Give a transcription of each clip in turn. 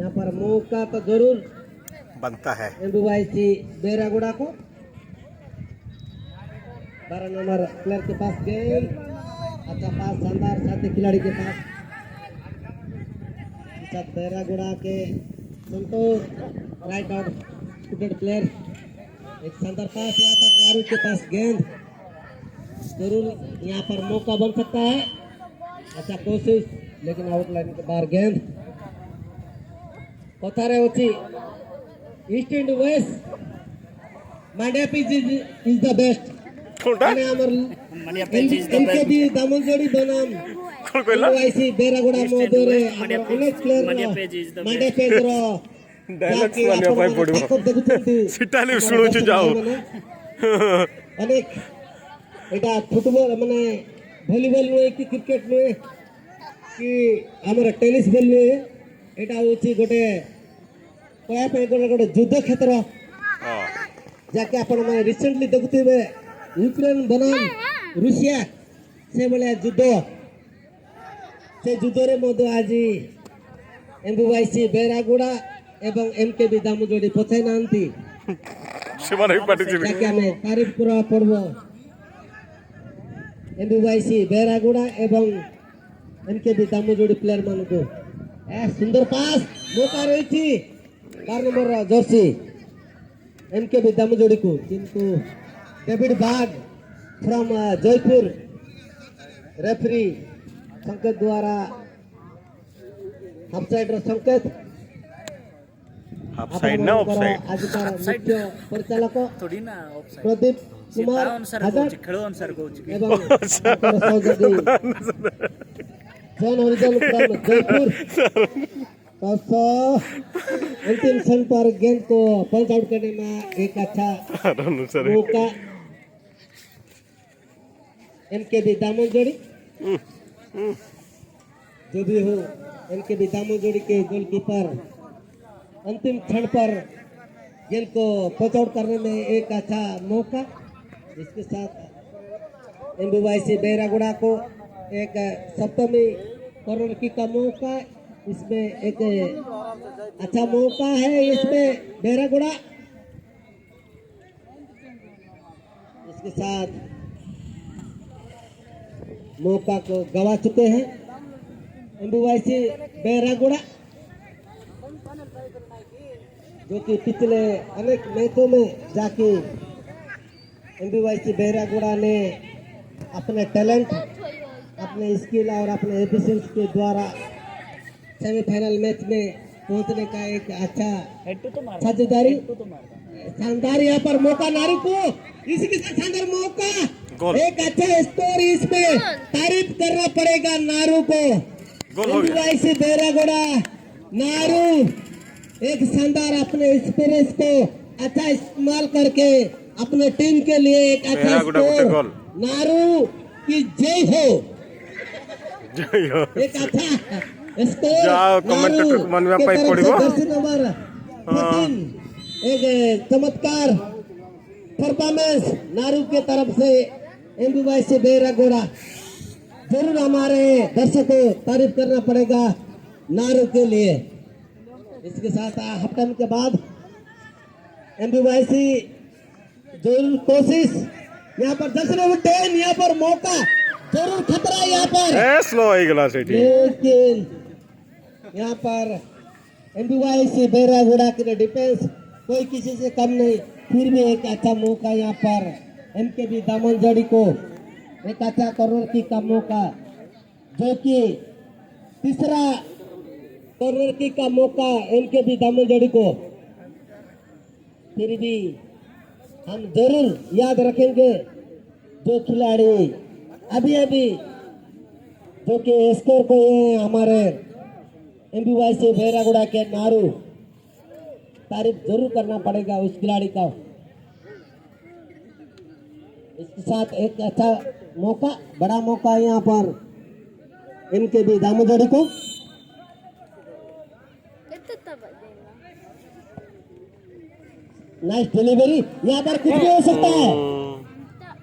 यहाँ पर मौका तो जरूर बनता है। एमबीवाईसी बेरागुड़ा को 12 नंबर प्लेयर के पास गेंद, अच्छा पास शानदार साथी खिलाड़ी के पास बेरागुड़ा के संतोष राइट आउट विकेट प्लेयर, एक शानदार पास यहाँ पर नारू के पास गेंद, जरूर यहाँ पर मौका बन सकता है, अच्छा कोशिश लेकिन आउटलाइन के बाहर गेंद। कथारे होची east and west Mandya pitch is the best माने हमर इनके भी दामनजोड़ी बनाम कौन कहला एमबीवाईसी बेरागुड़ा मोदरे अनेक प्लेयर मांड्या पेज रो डायलॉग्स माने भाई पड़बो सिटाली सुणुछु जाओ अनेक एटा फुटबॉल माने वॉलीबॉल नुए कि क्रिकेट नुए कि हमर टेनिस बॉल नुए एटा होची गोटे कया पे गोटे युद्ध क्षेत्र जाके आपण माने रिसेंटली देखुथिबे यूक्रेन बनाम रूसिया से बले युद्ध से युद्ध रे मधु आज एमबीवाईसी बेरागुड़ा एवं एमकेबी दामोजोड़ी पछाई नांती सेमाने पार्टिसिपेट जाके हमें तारीफ करा पड़बो एमबीवाईसी बेरागुड़ा एवं एमकेबी दामोजोड़ी प्लेयर मान को सुंदर पास मौका रही थी 12 नंबर जर्सी एमकेबी दामोजोड़ी को, किंतु David Bagh from Jaipur referee संकेत द्वारा हाफ साइड संकेत हाफ साइड ना ऑफ साइड आज का मुख्य परिचालक थोड़ी ना ऑफ साइड प्रदीप कुमार अनुसार खेल अनुसार एवं सहयोगी जॉन ओरिजिनल फ्रॉम जयपुर अंतिम क्षण पर गेंद को पंच आउट करने में एक अच्छा मौका एमकेबी दामोजोड़ी जो भी हो एमकेबी दामोजोड़ी के गोलकीपर अंतिम क्षण पर गेंद को पंच आउट करने में एक अच्छा मौका, इसके साथ एमबीवाईसी बेरागुड़ा को एक सप्तमी कॉर्नर किक का मौका, इसमें एक अच्छा मौका है इसमें बेरागुड़ा, इसके साथ मौका को गवा चुके हैं एमबीवाईसी बेरागुड़ा, जो कि पिछले अनेक मैचों में जाके एमबीवाईसी बेरागुड़ा ने अपने टैलेंट, अपने स्किल और अपने एफिशिएंसी के द्वारा सेमीफाइनल मैच में पहुंचने का एक अच्छा साझेदारी, शानदार यहाँ पर मौका नारू को, इसके साथ शानदार मौका, एक अच्छा स्कोर, इसमें तारीफ करना पड़ेगा नारू को, एमबीवाईसी बेरागुड़ा नारू एक शानदार अपने एक्सपीरियंस को अच्छा इस्तेमाल करके अपने टीम के लिए एक अच्छा स्कोर, नारू की जय हो, एक अच्छा स्कोर जाओ कमेंटेटर मन में पाई पड़िबो जर्सी नंबर 14 एक चमत्कार परफॉर्मेंस नारू के तरफ से एमबीवाईसी बेरागुड़ा, जरूर हमारे दर्शकों तारीफ करना पड़ेगा नारू के लिए। इसके साथ हाफ टाइम के बाद एमबीवाईसी जरूर कोशिश, यहाँ पर 10 नंबर 10 यहाँ पर मौका, जरूर खतरा यहाँ पर स्लो हो गया सेठी, लेकिन यहाँ पर एमबीवाईसी बेरागुड़ा की डिफेंस कोई किसी से कम नहीं, फिर भी एक अच्छा मौका यहाँ पर एमकेबी दामनजोड़ी को, एक अच्छा कॉर्नर किक का मौका, जो कि तीसरा कॉर्नर किक का मौका एमकेबी दामनजोड़ी को, फिर भी हम जरूर याद रखेंगे जो खिलाड़ी अभी अभी जो कि स्कोर को हमारे एमबीवाईसी बेरागुड़ा के नारू, तारीफ जरूर करना पड़ेगा उस खिलाड़ी का। इसके साथ एक अच्छा मौका, बड़ा मौका यहाँ पर एमकेबी दामोजोड़ी को, नाइस डिलीवरी, यहाँ पर कुछ भी हो सकता है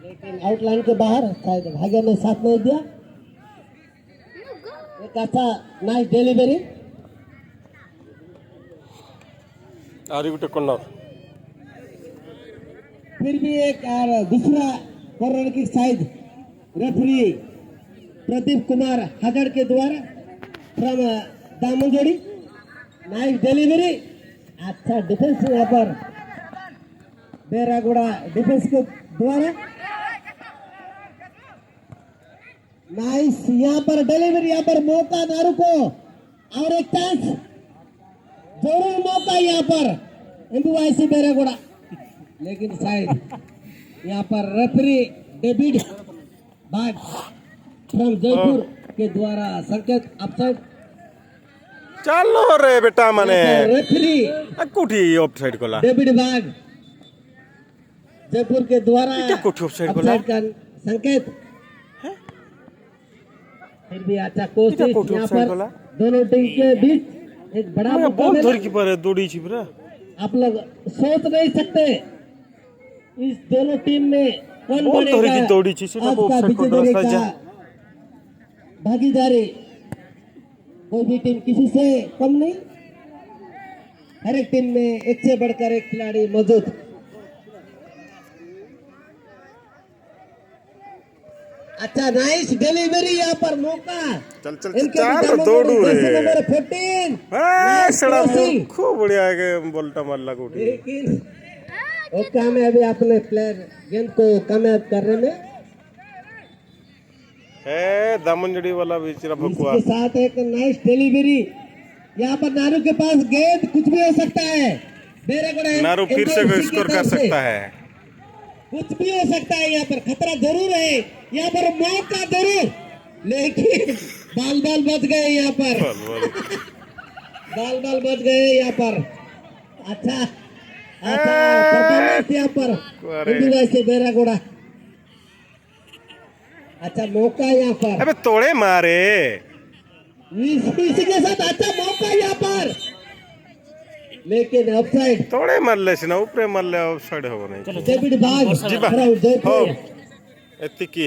लेकिन आउटलाइन के बाहर शायद भाग्य ने साथ नहीं दिया, एक अच्छा नाइस डिलीवरी, आरी गुटे कॉर्नर फिर भी एक और दूसरा कॉर्नर की साइड रेफरी प्रदीप कुमार हगड़ के द्वारा फ्रॉम दामनजोड़ी नाइस डिलीवरी अच्छा डिफेंस यहाँ पर बेरागुड़ा डिफेंस के द्वारा नाइस यहाँ पर डिलीवरी यहाँ पर मौका नारू को और एक चांस जरूर मौका यहाँ पर एमबीवाईसी बेरागुड़ा लेकिन शायद यहाँ पर referee David Bagh from Jaipur के द्वारा संकेत अपसाइड चलो रे बेटा माने रेफरी कुठी ऑफसाइड कोला डेविड बाग जयपुर के द्वारा इटा कोठी ऑफसाइड कोला अपसाइड का संकेत फिर भी अच्छा कोशिश इटा कोठी यहाँ ऑफसाइड पर कोला दोनों टीम के बीच एक बड़ा मैं मौका बहुत मिला। धर की पर दौड़ी छी पूरा आप लोग सोच नहीं सकते इस दोनों टीम में कौन बहुत बनेगा धर की दौड़ी छी सीधा आज का ऑफसाइड को विजेता रास्ता जा का भागीदारी कोई भी टीम किसी से कम नहीं हर एक टीम में एक से बढ़कर एक खिलाड़ी मौजूद अच्छा नाइस डिलीवरी यहाँ पर मौका चल चल इनके चाल विचारों में दौड़ू जैसे रे नंबर 14 ए सड़ा crossing। खूब बढ़िया है के बोलता मारला कोठी लेकिन वो कामयाबी अपने प्लेयर गेंद को कामयाब करने में ए दामनजोड़ी वाला भी चिरा भकुआ इसके साथ एक नाइस डिलीवरी यहाँ पर नारू के पास गेंद कुछ भी हो सकता है बेरागुड़ा नारू फिर से MBFC की स्कोर कर तरफ से सकता है कुछ भी हो सकता है यहाँ पर खतरा जरूर है यहाँ पर मौका जरूर लेकिन बाल बाल बच गए यहाँ पर बाल बाल बच गए यहाँ पर अच्छा अच्छा परफॉर्मेंस यहाँ पर अरे। एमबीवाईसी बेरागुड़ा अच्छा मौका यहाँ पर अबे तोड़े मारे इसी के साथ अच्छा मौका यहाँ पर लेकिन ऑफसाइड तोड़े मारले सिना ऊपरे मारले ऑफसाइड हो नहीं डेविड बाग जी बा। फ्रॉम जयपुर हो एतिकी